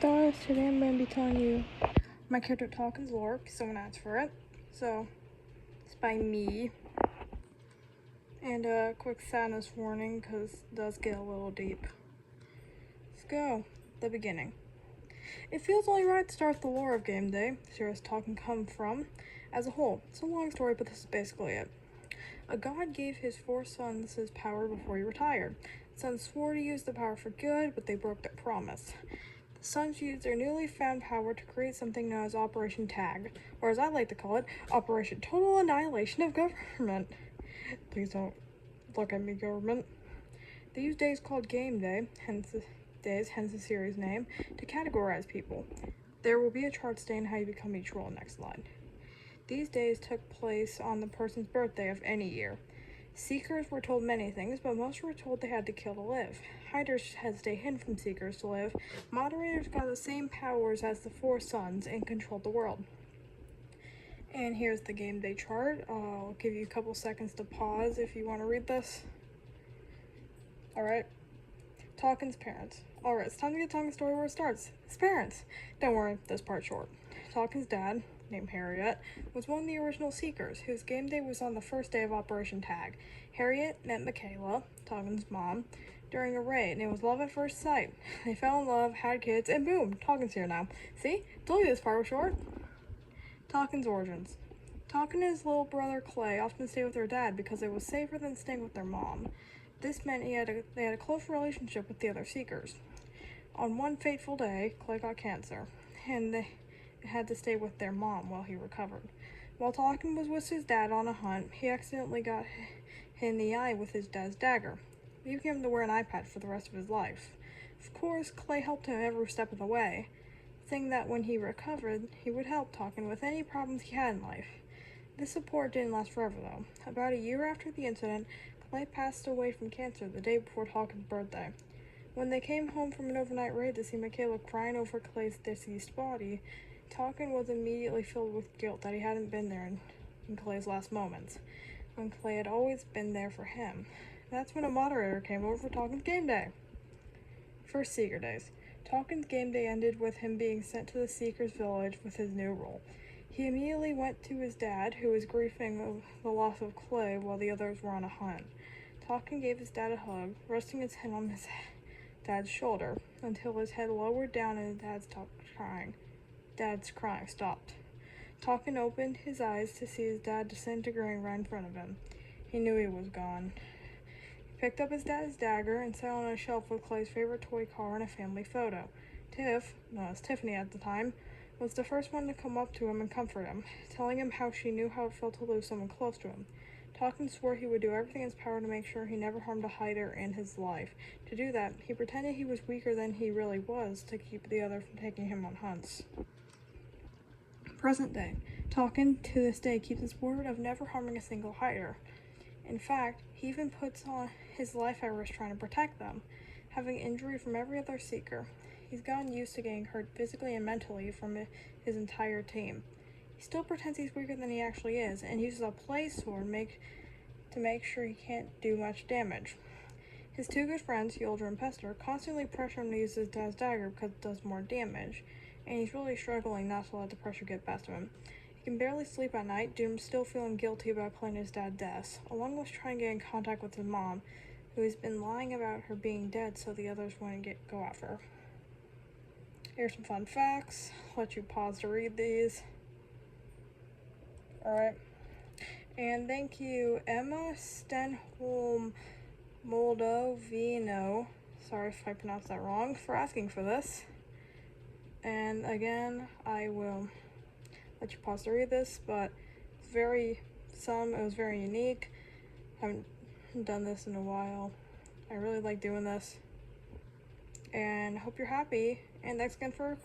stars. Today I'm going to be telling you my character Talkin's lore, because someone asked for it. So, it's by me. And a quick sadness warning, because it does get a little deep. Let's go. The beginning. It feels only right to start the lore of Game Day, the series Talkin come from, as a whole. It's a long story, but this is basically it. A god gave his 4 sons his power before he retired. The sons swore to use the power for good, but they broke their promise. The sons used their newly found power to create something known as Operation Tag, or as I like to call it, Operation Total Annihilation of Government. Please don't look at me, government. They used days called Game Day, hence the series name, to categorize people. There will be a chart stating how you become each role. Next slide. These days took place on the person's birthday of any year. Seekers were told many things, but most were told they had to kill to live. Hiders had to stay hidden from Seekers to live. Moderators got the same powers as the 4 sons and controlled the world. And here's the Game Day chart. I'll give you a couple seconds to pause if you want to read this. Alright. Talkin's parents. Alright, it's time to get Talkin's story where it starts. His parents. Don't worry, this part's short. Talkin's dad, named Harriet, was one of the original Seekers, whose game day was on the first day of Operation Tag. Harriet met Michaela, Talkin's mom, during a raid, and it was love at first sight. They fell in love, had kids, and boom, Talkin's here now. See? Told you this part was short. Talkin's origins. Talkin and his little brother Clay often stayed with their dad because it was safer than staying with their mom. This meant they had a close relationship with the other Seekers. On one fateful day, Clay got cancer, and they had to stay with their mom while he recovered. While Talkin was with his dad on a hunt, he accidentally got hit in the eye with his dad's dagger, leaving him to wear an eye patch for the rest of his life. Of course, Clay helped him every step of the way, saying that when he recovered, he would help Talkin with any problems he had in life. This support didn't last forever, though. About a year after the incident, Clay passed away from cancer the day before Talkin's birthday. When they came home from an overnight raid to see Michaela crying over Clay's deceased body, Talkin was immediately filled with guilt that he hadn't been there in Clay's last moments, when Clay had always been there for him. That's when a moderator came over for Talkin's game day. First Seeker days. Talkin's game day ended with him being sent to the Seeker's village with his new role. He immediately went to his dad, who was grieving over the loss of Clay while the others were on a hunt. Talkin gave his dad a hug, resting his head on his dad's shoulder, until his head lowered down and his dad stopped crying. Dad's crying stopped. Talkin opened his eyes to see his dad disintegrating right in front of him. He knew he was gone. He picked up his dad's dagger and sat on a shelf with Clay's favorite toy car and a family photo. Tiff, known as Tiffany at the time, was the first one to come up to him and comfort him, telling him how she knew how it felt to lose someone close to him. Talkin swore he would do everything in his power to make sure he never harmed a hider in his life. To do that, he pretended he was weaker than he really was to keep the other from taking him on hunts. Present day. Talkin, to this day, keeps his word of never harming a single hider. In fact, he even puts on his life at risk trying to protect them, having injury from every other Seeker. He's gotten used to getting hurt physically and mentally from his entire team. He still pretends he's weaker than he actually is, and uses a play sword to make sure he can't do much damage. His 2 good friends, Yolder and Pester, constantly pressure him to use his dad's dagger because it does more damage, and he's really struggling not to let the pressure get best of him. He can barely sleep at night due to still feeling guilty about playing his dad's death, along with trying to get in contact with his mom, who has been lying about her being dead so the others wouldn't go after her. Here's some fun facts. I'll let you pause to read these. Alright. And thank you, EmmaStenholmMoldoveanu, sorry if I pronounced that wrong, for asking for this. And again, I will let you pause to read this, but it was very unique. I haven't done this in a while. I really like doing this. And I hope you're happy, and thanks again for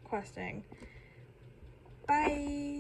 requesting. Bye!